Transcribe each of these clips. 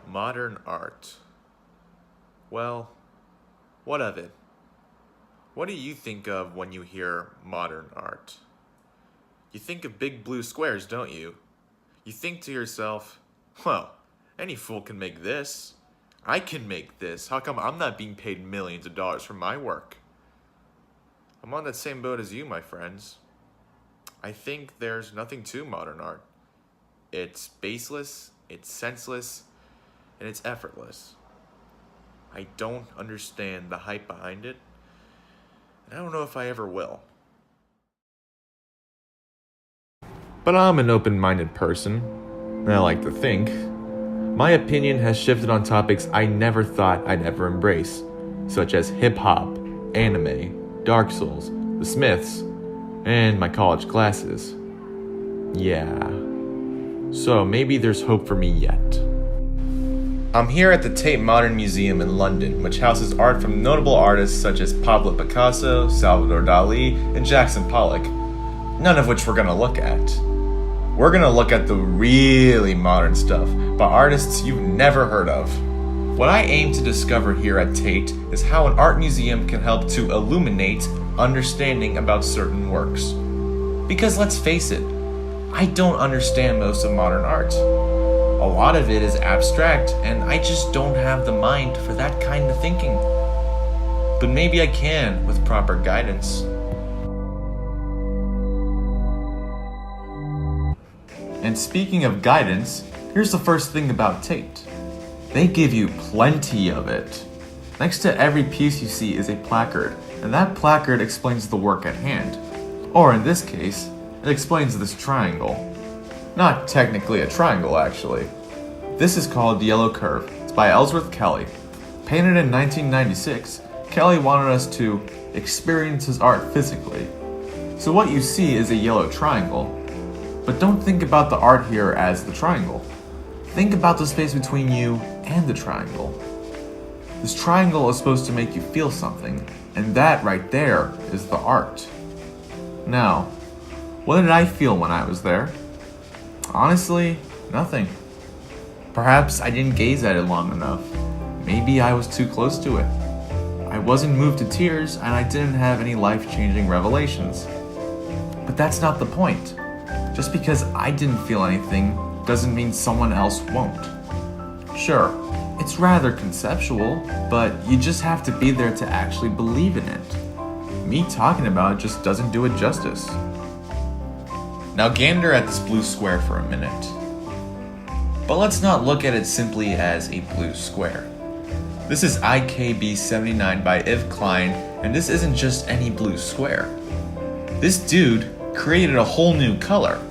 Modern art. Well, what of it? What do you think of when you hear modern art? You think of big blue squares, don't you? You think to yourself, well, any fool can make this. I can make this. How come I'm not being paid millions of dollars for my work? I'm on that same boat as you, my friends. I think there's nothing to modern art. It's baseless, it's senseless, and it's effortless. I don't understand the hype behind it, and I don't know if I ever will. But I'm an open-minded person, and I like to think. My opinion has shifted on topics I never thought I'd ever embrace, such as hip-hop, anime, Dark Souls, The Smiths, and my college classes. Yeah. So maybe there's hope for me yet. I'm here at the Tate Modern Museum in London, which houses art from notable artists such as Pablo Picasso, Salvador Dali, and Jackson Pollock, none of which we're gonna look at. We're gonna look at the really modern stuff by artists you've never heard of. What I aim to discover here at Tate is how an art museum can help to illuminate understanding about certain works. Because let's face it, I don't understand most of modern art. A lot of it is abstract, and I just don't have the mind for that kind of thinking. But maybe I can with proper guidance. And speaking of guidance, here's the first thing about Tate. They give you plenty of it. Next to every piece you see is a placard, and that placard explains the work at hand. Or in this case, it explains this triangle. Not technically a triangle, actually. This is called The Yellow Curve. It's by Ellsworth Kelly. Painted in 1996, Kelly wanted us to experience his art physically. So what you see is a yellow triangle. But don't think about the art here as the triangle. Think about the space between you and the triangle. This triangle is supposed to make you feel something, and that right there is the art. Now, what did I feel when I was there? Honestly, nothing. Perhaps I didn't gaze at it long enough. Maybe I was too close to it. I wasn't moved to tears, and I didn't have any life-changing revelations. But that's not the point. Just because I didn't feel anything doesn't mean someone else won't. Sure, it's rather conceptual, but you just have to be there to actually believe in it. Me talking about it just doesn't do it justice. Now gander at this blue square for a minute. But let's not look at it simply as a blue square. This is IKB79 by Yves Klein, and this isn't just any blue square. This dude created a whole new color.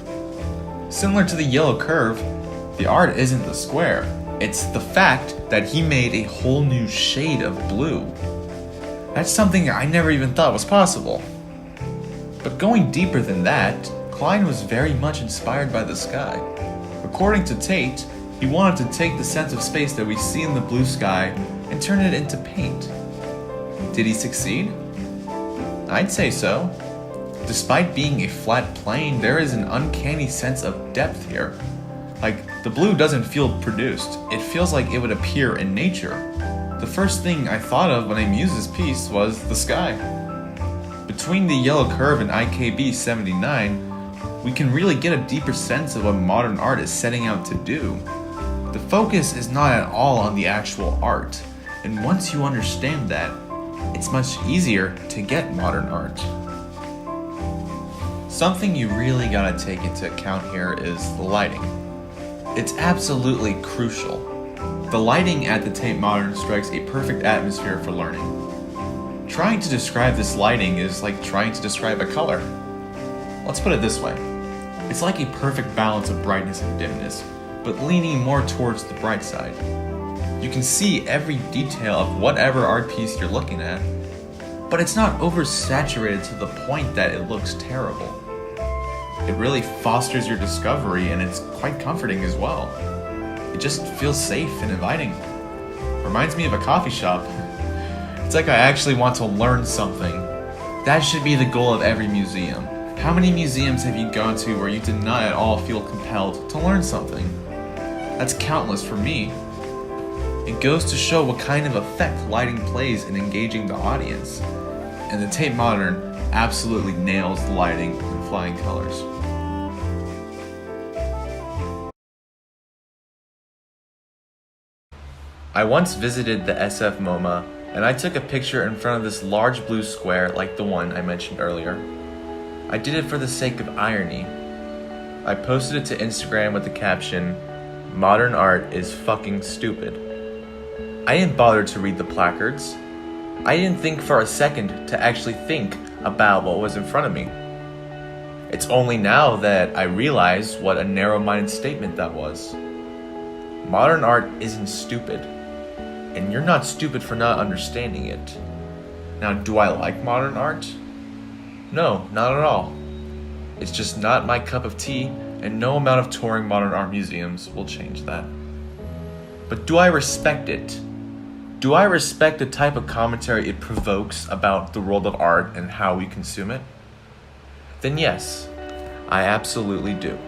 Similar to the yellow curve, the art isn't the square. It's the fact that he made a whole new shade of blue. That's something I never even thought was possible. But going deeper than that, Klein was very much inspired by the sky. According to Tate, he wanted to take the sense of space that we see in the blue sky and turn it into paint. Did he succeed? I'd say so. Despite being a flat plane, there is an uncanny sense of depth here. Like, the blue doesn't feel produced, it feels like it would appear in nature. The first thing I thought of when I mused this piece was the sky. Between the yellow curve and IKB 79, we can really get a deeper sense of what modern art is setting out to do. The focus is not at all on the actual art, and once you understand that, it's much easier to get modern art. Something you really gotta take into account here is the lighting. It's absolutely crucial. The lighting at the Tate Modern strikes a perfect atmosphere for learning. Trying to describe this lighting is like trying to describe a color. Let's put it this way. It's like a perfect balance of brightness and dimness, but leaning more towards the bright side. You can see every detail of whatever art piece you're looking at, but it's not oversaturated to the point that it looks terrible. It really fosters your discovery, and it's quite comforting as well. It just feels safe and inviting. Reminds me of a coffee shop. It's like I actually want to learn something. That should be the goal of every museum. How many museums have you gone to where you did not at all feel compelled to learn something? That's countless for me. It goes to show what kind of effect lighting plays in engaging the audience. And the Tate Modern absolutely nails the lighting and flying colors. I once visited the SF MoMA and I took a picture in front of this large blue square like the one I mentioned earlier. I did it for the sake of irony. I posted it to Instagram with the caption, "Modern art is fucking stupid." I didn't bother to read the placards. I didn't think for a second to actually think about what was in front of me. It's only now that I realize what a narrow-minded statement that was. Modern art isn't stupid, and you're not stupid for not understanding it. Now, do I like modern art? No, not at all. It's just not my cup of tea, and no amount of touring modern art museums will change that. But do I respect it? Do I respect the type of commentary it provokes about the world of art and how we consume it? Then yes, I absolutely do.